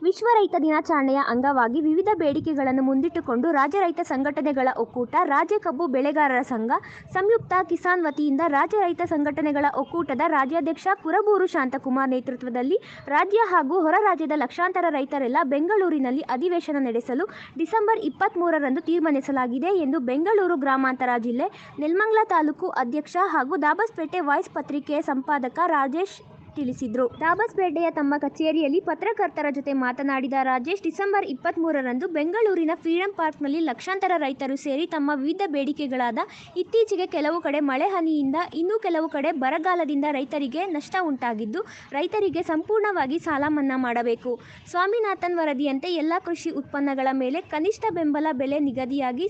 ವಿಶ್ವ ರೈತ ದಿನಾಚರಣೆಯ ಅಂಗವಾಗಿ ವಿವಿಧ ಬೇಡಿಕೆಗಳನ್ನು ಮುಂದಿಟ್ಟುಕೊಂಡು ರಾಜ್ಯ ರೈತ ಸಂಘಟನೆಗಳ ಒಕ್ಕೂಟ, ರಾಜ್ಯ ಕಬ್ಬು ಬೆಳೆಗಾರರ ಸಂಘ, ಸಂಯುಕ್ತ ಕಿಸಾನ್ ವತಿಯಿಂದ ರಾಜ್ಯ ರೈತ ಸಂಘಟನೆಗಳ ಒಕ್ಕೂಟದ ರಾಜ್ಯಾಧ್ಯಕ್ಷ ಕುರಬೂರು ಶಾಂತಕುಮಾರ್ ನೇತೃತ್ವದಲ್ಲಿ ರಾಜ್ಯ ಹಾಗೂ ಹೊರ ರಾಜ್ಯದ ಲಕ್ಷಾಂತರ ರೈತರೆಲ್ಲ ಬೆಂಗಳೂರಿನಲ್ಲಿ ಅಧಿವೇಶನ ನಡೆಸಲು ಡಿಸೆಂಬರ್ 23ರಂದು ತೀರ್ಮಾನಿಸಲಾಗಿದೆ ಎಂದು ಬೆಂಗಳೂರು ಗ್ರಾಮಾಂತರ ಜಿಲ್ಲೆ ನೆಲಮಂಗಲ ತಾಲೂಕು ಅಧ್ಯಕ್ಷ ಹಾಗೂ ದಾಬಸ್ಪೇಟೆ ವಾಯ್ಸ್ ಪತ್ರಿಕೆಯ ಸಂಪಾದಕ ರಾಜೇಶ್ ತಿಳಿಸಿದರು. ದಾಬಸ್ಪೇಟೆಯ ತಮ್ಮ ಕಚೇರಿಯಲ್ಲಿ ಪತ್ರಕರ್ತರ ಜೊತೆ ಮಾತನಾಡಿದ ರಾಜೇಶ್, ಡಿಸೆಂಬರ್ 23ರಂದು ಬೆಂಗಳೂರಿನ ಫ್ರೀಡಂ ಪಾರ್ಕ್ನಲ್ಲಿ ಲಕ್ಷಾಂತರ ರೈತರು ಸೇರಿ ತಮ್ಮ ವಿವಿಧ ಬೇಡಿಕೆಗಳಾದ ಇತ್ತೀಚೆಗೆ ಕೆಲವು ಕಡೆ ಮಳೆ ಹಾನಿಯಿಂದ, ಇನ್ನೂ ಕೆಲವು ಕಡೆ ಬರಗಾಲದಿಂದ ರೈತರಿಗೆ ನಷ್ಟ ಉಂಟಾಗಿದ್ದು, ರೈತರಿಗೆ ಸಂಪೂರ್ಣವಾಗಿ ಸಾಲ ಮನ್ನಾ ಮಾಡಬೇಕು, ಸ್ವಾಮಿನಾಥನ್ ವರದಿಯಂತೆ ಎಲ್ಲ ಕೃಷಿ ಉತ್ಪನ್ನಗಳ ಮೇಲೆ ಕನಿಷ್ಠ ಬೆಂಬಲ ಬೆಲೆ ನಿಗದಿಯಾಗಿ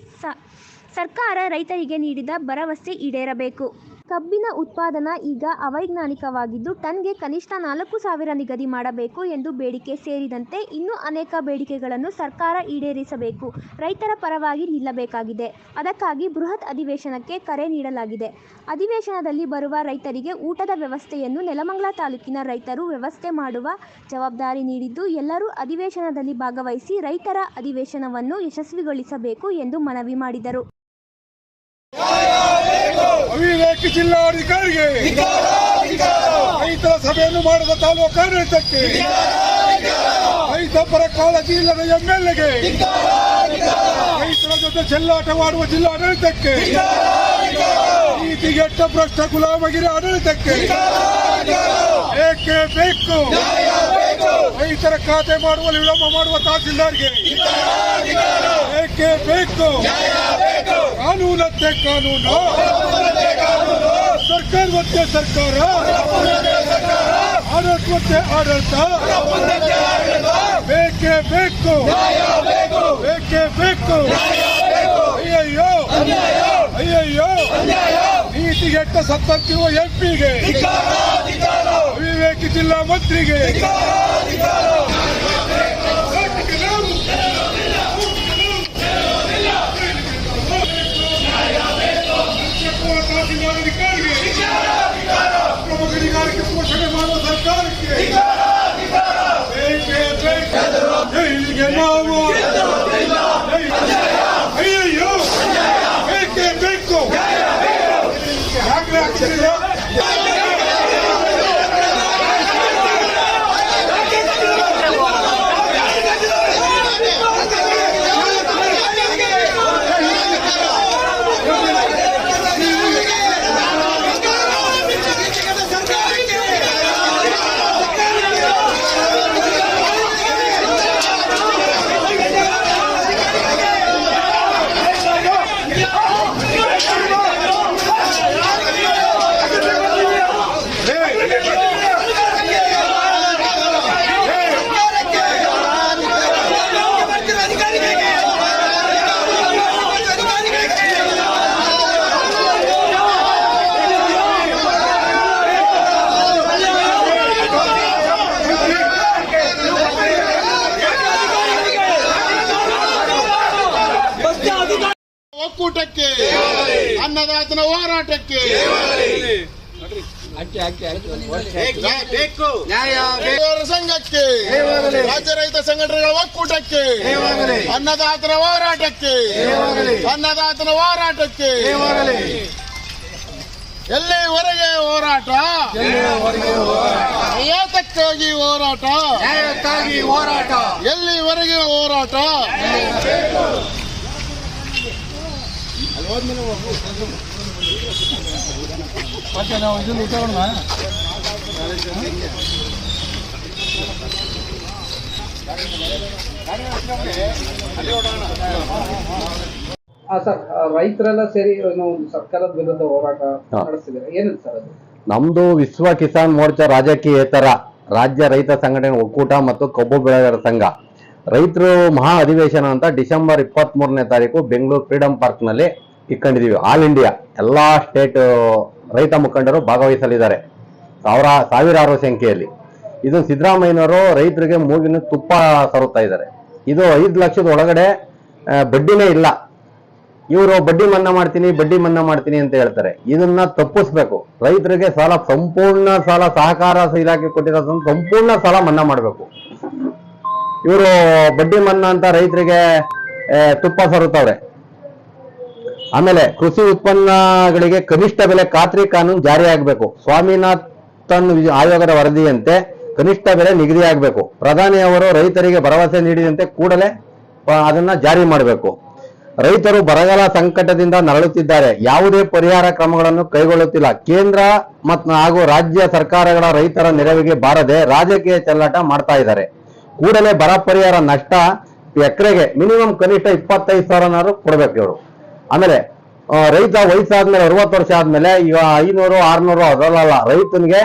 ಸರ್ಕಾರ ರೈತರಿಗೆ ನೀಡಿದ ಭರವಸೆ ಈಡೇರಬೇಕು. ಕಬ್ಬಿನ ಉತ್ಪಾದನಾ ಈಗ ಅವೈಜ್ಞಾನಿಕವಾಗಿದ್ದು, ಟನ್ಗೆ ಕನಿಷ್ಠ 4,000 ನಿಗದಿ ಮಾಡಬೇಕು ಎಂದು ಬೇಡಿಕೆ ಸೇರಿದಂತೆ ಇನ್ನೂ ಅನೇಕ ಬೇಡಿಕೆಗಳನ್ನು ಸರ್ಕಾರ ಈಡೇರಿಸಬೇಕು. ರೈತರ ಪರವಾಗಿ ನಿಲ್ಲಬೇಕಾಗಿದೆ. ಅದಕ್ಕಾಗಿ ಬೃಹತ್ ಅಧಿವೇಶನಕ್ಕೆ ಕರೆ ನೀಡಲಾಗಿದೆ. ಅಧಿವೇಶನದಲ್ಲಿ ಬರುವ ರೈತರಿಗೆ ಊಟದ ವ್ಯವಸ್ಥೆಯನ್ನು ನೆಲಮಂಗಲ ತಾಲೂಕಿನ ರೈತರು ವ್ಯವಸ್ಥೆ ಮಾಡುವ ಜವಾಬ್ದಾರಿ ನೀಡಿದ್ದು, ಎಲ್ಲರೂ ಅಧಿವೇಶನದಲ್ಲಿ ಭಾಗವಹಿಸಿ ರೈತರ ಅಧಿವೇಶನವನ್ನು ಯಶಸ್ವಿಗೊಳಿಸಬೇಕು ಎಂದು ಮನವಿ ಮಾಡಿದರು. ಅವಿವೇಕಿ ಜಿಲ್ಲಾಧಿಕಾರಿಗೆ, ರೈತರ ಸಭೆಯನ್ನು ಮಾಡದ ತಾಲೂಕು ಆಡಳಿತಕ್ಕೆ, ರೈತ ಪರ ಕಾಳಜಿ ಇಲ್ಲದ ಎಂಎಲ್ಎಗೆ, ರೈತರ ಜೊತೆ ಚೆಲ್ಲಾಟವಾಡುವ ಜಿಲ್ಲಾಡಳಿತಕ್ಕೆ, ನೀತಿಗೆಟ್ಟ ಭ್ರಷ್ಟ ಗುಲಾಮಗಿರಿ ಆಡಳಿತಕ್ಕೆ ಏಕೆ ಬೇಕು. ರೈತರ ಖಾತೆ ಮಾಡುವಲ್ಲಿ ವಿಳಂಬ ಮಾಡುವ ತಹಸೀಲ್ದಾರ್ಗೆ ಏಕೆ ಬೇಕು. ಕಾನೂನಂತೆ ಕಾನೂನು, ಸರ್ಕಾರವಂತೆ ಸರ್ಕಾರ, ಆಡಳಿತವಂತೆ ಆಡಳಿತ, ಬೇಕೇ ಬೇಕು, ಬೇಕೇ ಬೇಕು. ಅಯ್ಯಯ್ಯೋ ಅಯ್ಯಯ್ಯೋ, ನೀತಿಗೆಟ್ಟ ಸತ್ತಂತಿರುವ ಎಂಪಿಗೆ, ಅವಿವೇಕಿ ಜಿಲ್ಲಾ ಮಂತ್ರಿಗೆ ಗಣಿಗಾರಿಕೆ ಪೋಷಣೆ ಮಾಡುವ ಸರ್ಕಾರಕ್ಕೆ ಬೇಕೇ ಬೇಕು. ಜೈಲಿಗೆ ನಾವು ಅಯ್ಯಯ್ಯೋ, ಬೇಕೇ ಬೇಕು. ಆಗ್ತಿಲ್ಲ. ಒಕ್ಕೂಟಕ್ಕೆ, ಅನ್ನದಾತನ ಹೋರಾಟಕ್ಕೆ ಸಂಘಕ್ಕೆ, ರಾಜ್ಯ ರೈತ ಸಂಘಟನೆಗಳ ಒಕ್ಕೂಟಕ್ಕೆ, ಅನ್ನದಾತನ ಹೋರಾಟಕ್ಕೆ, ಅನ್ನದಾತನ ಹೋರಾಟಕ್ಕೆ ಎಲ್ಲಿವರೆಗೆ ಹೋರಾಟ, ಏತಕ್ಕಾಗಿ ಹೋರಾಟ, ಎಲ್ಲಿವರೆಗೆ ಹೋರಾಟ. ಸರ್, ರೈತರೆಲ್ಲ ಸೇರಿ ಒಂದು ಸರ್ಕಾರದ ವಿರುದ್ಧ ಹೋರಾಟ ನಡೆಸಿದ್ರೆ ಏನಿದೆ ಸರ್ ಅದು? ನಮ್ದು ವಿಶ್ವ ಕಿಸಾನ್ ಮೋರ್ಚಾ ರಾಜಕೀಯೇತರ ರಾಜ್ಯ ರೈತ ಸಂಘಟನೆ ಒಕ್ಕೂಟ ಮತ್ತು ಕಬ್ಬು ಬೆಳೆಗಾರರ ಸಂಘ ರೈತರು ಮಹಾ ಅಧಿವೇಶನ ಅಂತ ಡಿಸೆಂಬರ್ 23ನೇ ತಾರೀಕು ಬೆಂಗಳೂರು ಫ್ರೀಡಂ ಪಾರ್ಕ್ ನಲ್ಲಿ ಇಟ್ಕೊಂಡಿದೀವಿ. ಆಲ್ ಇಂಡಿಯಾ ಎಲ್ಲಾ ಸ್ಟೇಟ್ ರೈತ ಮುಖಂಡರು ಭಾಗವಹಿಸಲಿದ್ದಾರೆ, ಸಾವಿರಾರು ಸಂಖ್ಯೆಯಲ್ಲಿ. ಇದು ಸಿದ್ದರಾಮಯ್ಯನವರು ರೈತರಿಗೆ ಮೂಗಿನ ತುಪ್ಪ ತರುತ್ತಾ ಇದ್ದಾರೆ. ಇದು 5 ಲಕ್ಷದ ಒಳಗಡೆ ಬಡ್ಡಿನೇ ಇಲ್ಲ. ಇವರು ಬಡ್ಡಿ ಮನ್ನಾ ಮಾಡ್ತೀನಿ ಅಂತ ಹೇಳ್ತಾರೆ. ಇದನ್ನ ತಪ್ಪಿಸ್ಬೇಕು. ರೈತರಿಗೆ ಸಾಲ, ಸಂಪೂರ್ಣ ಸಾಲ, ಸಹಕಾರ ಇಲಾಖೆ ಕೊಟ್ಟಿರೋ ಸಂಪೂರ್ಣ ಸಾಲ ಮನ್ನಾ ಮಾಡಬೇಕು. ಇವರು ಬಡ್ಡಿ ಮನ್ನಾ ಅಂತ ರೈತರಿಗೆ ತುಪ್ಪ ಸರುತ್ತವ್ರೆ. ಆಮೇಲೆ ಕೃಷಿ ಉತ್ಪನ್ನಗಳಿಗೆ ಕನಿಷ್ಠ ಬೆಲೆ ಖಾತ್ರಿ ಕಾನೂನು ಜಾರಿಯಾಗಬೇಕು. ಸ್ವಾಮಿನಾಥನ್ ಆಯೋಗದ ವರದಿಯಂತೆ ಕನಿಷ್ಠ ಬೆಲೆ ನಿಗದಿಯಾಗಬೇಕು. ಪ್ರಧಾನಿಯವರು ರೈತರಿಗೆ ಭರವಸೆ ನೀಡಿದಂತೆ ಕೂಡಲೇ ಅದನ್ನ ಜಾರಿ ಮಾಡಬೇಕು. ರೈತರು ಬರಗಾಲ ಸಂಕಟದಿಂದ ನರಳುತ್ತಿದ್ದಾರೆ. ಯಾವುದೇ ಪರಿಹಾರ ಕ್ರಮಗಳನ್ನು ಕೈಗೊಳ್ಳುತ್ತಿಲ್ಲ. ಕೇಂದ್ರ ಹಾಗೂ ರಾಜ್ಯ ಸರ್ಕಾರಗಳ ರೈತರ ನೆರವಿಗೆ ಬಾರದೆ ರಾಜಕೀಯ ಚೆಲ್ಲಾಟ ಮಾಡ್ತಾ ಇದ್ದಾರೆ. ಕೂಡಲೇ ಬರ ಪರಿಹಾರ ನಷ್ಟ ಎಕರೆಗೆ ಮಿನಿಮಮ್ ಕನಿಷ್ಠ 25,000 ಕೊಡ್ಬೇಕು ಇವರು. ಆಮೇಲೆ ರೈತ ವಯಸ್ಸಾದ್ಮೇಲೆ 60 ವರ್ಷ ಆದ್ಮೇಲೆ ಈಗ 500, 600 ಅದಲ್ಲ, ರೈತನಿಗೆ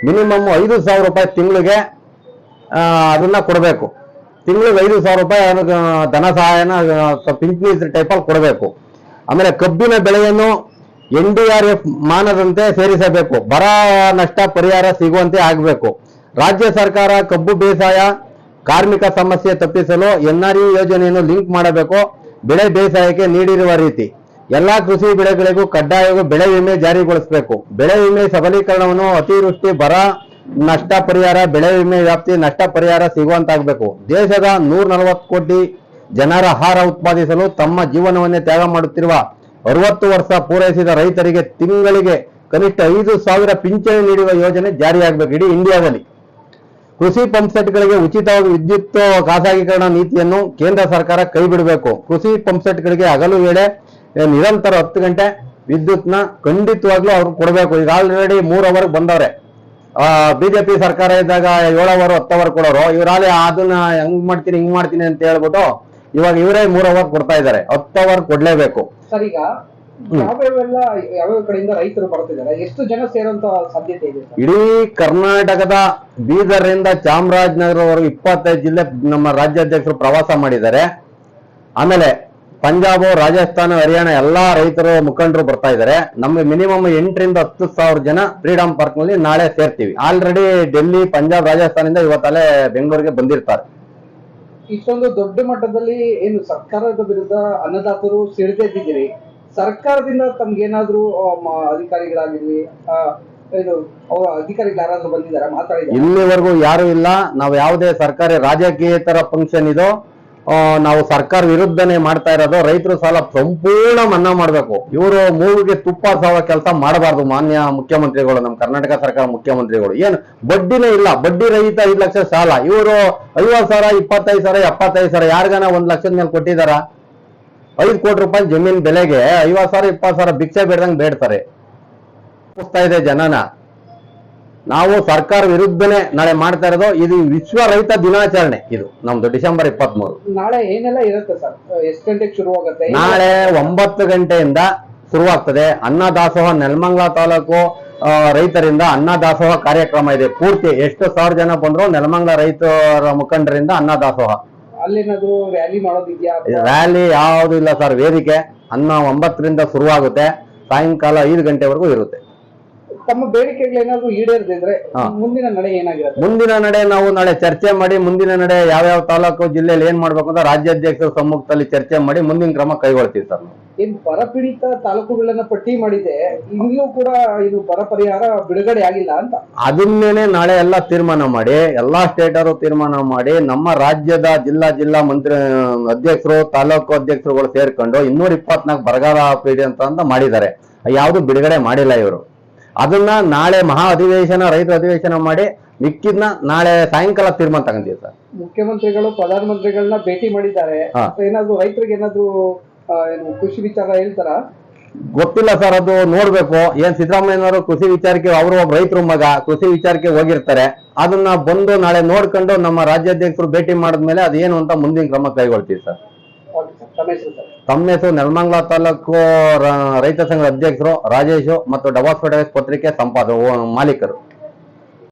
ಮಿನಿಮಮ್ 5,000 ರೂಪಾಯಿ ತಿಂಗಳಿಗೆ ಅದನ್ನ ಕೊಡಬೇಕು. ತಿಂಗಳಿಗೆ 5,000 ರೂಪಾಯಿ ಧನ ಸಹಾಯನ ಪಿಂಚಣಿ ಟೈಪಲ್ಲಿ ಕೊಡಬೇಕು. ಆಮೇಲೆ ಕಬ್ಬಿನ ಬೆಳೆಯನ್ನು NDRF ಮಾನದಂತೆ ಸೇರಿಸಬೇಕು. ಬರ ನಷ್ಟ ಪರಿಹಾರ ಸಿಗುವಂತೆ ಆಗಬೇಕು. ರಾಜ್ಯ ಸರ್ಕಾರ ಕಬ್ಬು ಬೇಸಾಯ ಕಾರ್ಮಿಕ ಸಮಸ್ಯೆ ತಪ್ಪಿಸಲು NRE ಯೋಜನೆಯನ್ನು ಲಿಂಕ್ ಮಾಡಬೇಕು. ಬೆಳೆ ಬೇಸಾಯಕ್ಕೆ ನೀಡಿರುವ ರೀತಿ ಎಲ್ಲಾ ಕೃಷಿ ಬೆಳೆಗಳಿಗೂ ಕಡ್ಡಾಯವಾಗಿ ಬೆಳೆ ವಿಮೆ ಜಾರಿಗೊಳಿಸಬೇಕು. ಬೆಳೆ ವಿಮೆ ಸಬಲೀಕರಣವನ್ನು ಅತಿವೃಷ್ಟಿ, ಬರ ನಷ್ಟ ಪರಿಹಾರ, ಬೆಳೆ ವಿಮೆ ವ್ಯಾಪ್ತಿ ನಷ್ಟ ಪರಿಹಾರ ಸಿಗುವಂತಾಗಬೇಕು. ದೇಶದ 140 ಕೋಟಿ ಜನರ ಆಹಾರ ಉತ್ಪಾದಿಸಲು ತಮ್ಮ ಜೀವನವನ್ನೇ ತ್ಯಾಗ ಮಾಡುತ್ತಿರುವ 60 ವರ್ಷ ಪೂರೈಸಿದ ರೈತರಿಗೆ ತಿಂಗಳಿಗೆ ಕನಿಷ್ಠ 5,000 ಪಿಂಚಣಿ ನೀಡುವ ಯೋಜನೆ ಜಾರಿಯಾಗಬೇಕು ಇಡೀ ಇಂಡಿಯಾದಲ್ಲಿ. ಕೃಷಿ ಪಂಪ್ಸೆಟ್ಗಳಿಗೆ ಉಚಿತವಾಗಿ ವಿದ್ಯುತ್ ಖಾಸಗೀಕರಣ ನೀತಿಯನ್ನು ಕೇಂದ್ರ ಸರ್ಕಾರ ಕೈ ಬಿಡಬೇಕು. ಕೃಷಿ ಪಂಪ್ಸೆಟ್ಗಳಿಗೆ ಹಗಲು ವೇಳೆ ನಿರಂತರ 10 ಗಂಟೆ ವಿದ್ಯುತ್ನ ಖಂಡಿತವಾಗ್ಲೂ ಅವ್ರು ಕೊಡಬೇಕು. ಈಗ ಆಲ್ರೆಡಿ 3 ಅವರ್ ಬಂದವ್ರೆ. ಬಿಜೆಪಿ ಸರ್ಕಾರ ಇದ್ದಾಗ 7 ಅವರ್ 10 ಅವರ್ ಕೊಡೋರು. ಇವರಾಲೆ ಅದನ್ನ ಹೆಂಗ್ ಮಾಡ್ತೀನಿ ಹಿಂಗ್ ಮಾಡ್ತೀನಿ ಅಂತ ಹೇಳ್ಬಿಟ್ಟು ಇವಾಗ ಇವರೇ 3 ಅವರ್ ಕೊಡ್ತಾ ಇದ್ದಾರೆ. 10 ಅವರ್ ಕೊಡ್ಲೇಬೇಕು. ಸರ್, ಈಗ ಯಾವ್ಯಾವ ಕಡೆಯಿಂದ ರೈತರು ಬರ್ತಿದ್ದಾರೆ, ಎಷ್ಟು ಜನ ಸೇರುವಂತ ಸಾಧ್ಯತೆ ಇದೆ? ಇಡೀ ಕರ್ನಾಟಕದ ಬೀದರ್ನಿಂದ ಚಾಮರಾಜನಗರವರೆಗೂ 25 ಜಿಲ್ಲೆ ನಮ್ಮ ರಾಜ್ಯಾಧ್ಯಕ್ಷರು ಪ್ರವಾಸ ಮಾಡಿದ್ದಾರೆ. ಆಮೇಲೆ ಪಂಜಾಬ್, ರಾಜಸ್ಥಾನ, ಹರಿಯಾಣ ಎಲ್ಲಾ ರೈತರು ಮುಖಂಡರು ಬರ್ತಾ ಇದ್ದಾರೆ. ನಮ್ಗೆ ಮಿನಿಮಮ್ 8,000 ರಿಂದ 10,000 ಜನ ಫ್ರೀಡಂ ಪಾರ್ಕ್ ನಲ್ಲಿ ನಾಳೆ ಸೇರ್ತೀವಿ. ಆಲ್ರೆಡಿ ಡೆಲ್ಲಿ, ಪಂಜಾಬ್, ರಾಜಸ್ಥಾನದಿಂದ ಇವತ್ತಲ್ಲೇ ಬೆಂಗಳೂರಿಗೆ ಬಂದಿರ್ತಾರೆ. ಇಷ್ಟೊಂದು ದೊಡ್ಡ ಮಟ್ಟದಲ್ಲಿ ಏನು ಸರ್ಕಾರದ ವಿರುದ್ಧ ಅನ್ನದಾತರು ಸಿಡಿದೆದ್ದಿದ್ದೀರಿ, ಸರ್ಕಾರದಿಂದ ತಮ್ಗೇನಾದ್ರೂ ಅಧಿಕಾರಿಗಳಾಗಿರ್ಲಿ ಇದು ಅವರ ಅಧಿಕಾರಿಗಳು ಯಾರಾದ್ರೂ ಬಂದಿದ್ದಾರೆ, ಮಾತಾಡಿದ್ದಾರೆ? ಇಲ್ಲಿವರೆಗೂ ಯಾರು ಇಲ್ಲ. ನಾವು ಯಾವುದೇ ಸರ್ಕಾರಿ ರಾಜಕೀಯೇತರ ಫಂಕ್ಷನ್ ಇದೋ ನಾವು ಸರ್ಕಾರ ವಿರುದ್ಧನೇ ಮಾಡ್ತಾ ಇರೋದು. ರೈತರು ಸಾಲ ಸಂಪೂರ್ಣ ಮನ್ನಾ ಮಾಡಬೇಕು. ಇವರು ಮೂಗಿಗೆ ತುಪ್ಪ ಸಾವ ಕೆಲಸ ಮಾಡಬಾರ್ದು. ಮಾನ್ಯ ಮುಖ್ಯಮಂತ್ರಿಗಳು, ನಮ್ಮ ಕರ್ನಾಟಕ ಸರ್ಕಾರ ಮುಖ್ಯಮಂತ್ರಿಗಳು ಏನು ಬಡ್ಡಿನೇ ಇಲ್ಲ. ಬಡ್ಡಿ ರಹಿತ 5 ಲಕ್ಷ ಸಾಲ. ಇವರು 50,000, 25,000, 75,000 ಯಾರಿಗಾನ 1 ಲಕ್ಷದ ಮೇಲೆ ಕೊಟ್ಟಿದಾರ? 5 ಕೋಟಿ ರೂಪಾಯಿ ಜಮೀನ್ ಬೆಲೆಗೆ 50,000, 20,000 ಭಿಕ್ಷೆ ಬೇಡ್ದಂಗೆ ಬೇಡ್ತಾರೆ. ಇದೆ ಜನನ. ನಾವು ಸರ್ಕಾರ ವಿರುದ್ಧನೇ ನಾಳೆ ಮಾಡ್ತಾ ಇರೋದು. ಇದು ವಿಶ್ವ ರೈತ ದಿನಾಚರಣೆ. ಇದು ನಮ್ದು ಡಿಸೆಂಬರ್ 23. ನಾಳೆ ಏನೆಲ್ಲ ಇರುತ್ತೆ ಸರ್? ಎಷ್ಟು ಗಂಟೆಗೆ ಶುರುವಾಗುತ್ತೆ? ನಾಳೆ 9 ಗಂಟೆಯಿಂದ ಶುರುವಾಗ್ತದೆ. ಅನ್ನದಾಸೋಹ ನೆಲಮಂಗಲ ತಾಲೂಕು ರೈತರಿಂದ ಅನ್ನದಾಸೋಹ ಕಾರ್ಯಕ್ರಮ ಇದೆ. ಪೂರ್ತಿ ಎಷ್ಟು 1,000 ಜನ ಬಂದ್ರು ನೆಲಮಂಗಲ ರೈತರ ಮುಖಂಡರಿಂದ ಅನ್ನದಾಸೋಹ. ಅಲ್ಲೇನಾದ್ರು ರ್ಯಾಲಿ ಮಾಡೋದಿದ್ಯಾ? ರ್ಯಾಲಿ ಯಾವುದು ಇಲ್ಲ ಸರ್. ವೇದಿಕೆ 9 ರಿಂದ ಶುರುವಾಗುತ್ತೆ, ಸಾಯಂಕಾಲ 5 ಗಂಟೆವರೆಗೂ ಇರುತ್ತೆ. ತಮ್ಮ ಬೇಡಿಕೆಗಳು ಏನಾದ್ರು ಈಡೇರದಿದ್ರೆ ಮುಂದಿನ ನಡೆ ಏನಾಗಿರುತ್ತೆ? ಮುಂದಿನ ನಡೆ ನಾವು ನಾಳೆ ಚರ್ಚೆ ಮಾಡಿ ಮುಂದಿನ ನಡೆ ಯಾವ್ಯಾವ ತಾಲೂಕು ಜಿಲ್ಲೆಯಲ್ಲಿ ಏನ್ ಮಾಡ್ಬೇಕು ಅಂತ ರಾಜ್ಯಾಧ್ಯಕ್ಷರ ಸಮ್ಮುಖದಲ್ಲಿ ಚರ್ಚೆ ಮಾಡಿ ಮುಂದಿನ ಕ್ರಮ ಕೈಗೊಳ್ತೀವಿ ಸರ್. ಏನ್ ಬರಪೀಡಿತ ತಾಲೂಕುಗಳನ್ನ ಪಟ್ಟಿ ಮಾಡಿದೆ, ಇನ್ನೂ ಕೂಡ ಇದು ಬರ ಪರಿಹಾರ ಬಿಡುಗಡೆ ಆಗಿಲ್ಲ ಅಂತ ಅದನ್ನೇನೆ ನಾಳೆ ಎಲ್ಲ ತೀರ್ಮಾನ ಮಾಡಿ, ಎಲ್ಲಾ ಸ್ಟೇಟರು ತೀರ್ಮಾನ ಮಾಡಿ, ನಮ್ಮ ರಾಜ್ಯದ ಜಿಲ್ಲಾ ಮಂತ್ರಿ ಅಧ್ಯಕ್ಷರು, ತಾಲೂಕು ಅಧ್ಯಕ್ಷರುಗಳು ಸೇರ್ಕೊಂಡು 224 ಬರಗಾಲ ಪೀಡಿ ಅಂತ ಮಾಡಿದ್ದಾರೆ. ಯಾವುದು ಬಿಡುಗಡೆ ಮಾಡಿಲ್ಲ ಇವರು. ಅದನ್ನ ನಾಳೆ ಮಹಾ ಅಧಿವೇಶನ, ರೈತ ಅಧಿವೇಶನ ಮಾಡಿ ಮಿಕ್ಕಿದ್ನ ನಾಳೆ ಸಾಯಂಕಾಲ ತೀರ್ಮಾನ ತಗೊಂಡಿದ್ದೀವಿ ಸರ್. ಮುಖ್ಯಮಂತ್ರಿಗಳು ಪ್ರಧಾನಮಂತ್ರಿಗಳನ್ನ ಭೇಟಿ ಮಾಡಿದ್ದಾರೆ. ಏನಾದ್ರು ರೈತರಿಗೆ ಏನಾದ್ರು ಕೃಷಿ ವಿಚಾರ ಹೇಳ್ತಾರ? ಗೊತ್ತಿಲ್ಲ ಸರ್, ಅದು ನೋಡ್ಬೇಕು. ಏನ್ ಸಿದ್ದರಾಮಯ್ಯನವರು ಕೃಷಿ ವಿಚಾರಕ್ಕೆ, ಅವರು ಒಬ್ಬ ರೈತರ ಮಗ, ಕೃಷಿ ವಿಚಾರಕ್ಕೆ ಹೋಗಿರ್ತಾರೆ. ಅದನ್ನ ಬಂದು ನಾಳೆ ನೋಡ್ಕೊಂಡು ನಮ್ಮ ರಾಜ್ಯಾಧ್ಯಕ್ಷರು ಭೇಟಿ ಮಾಡಿದ್ಮೇಲೆ ಅದೇನು ಅಂತ ಮುಂದಿನ ಕ್ರಮ ಕೈಗೊಳ್ತೀವಿ ಸರ್. ತಮ್ಮ ಹೆಸರು ನೆಲಮಂಗಲ ತಾಲೂಕು ರೈತ ಸಂಘದ ಅಧ್ಯಕ್ಷರು ರಾಜೇಶು ಮತ್ತು ಡಬಾಸ್ ಪತ್ರಿಕೆ ಮಾಲೀಕರು.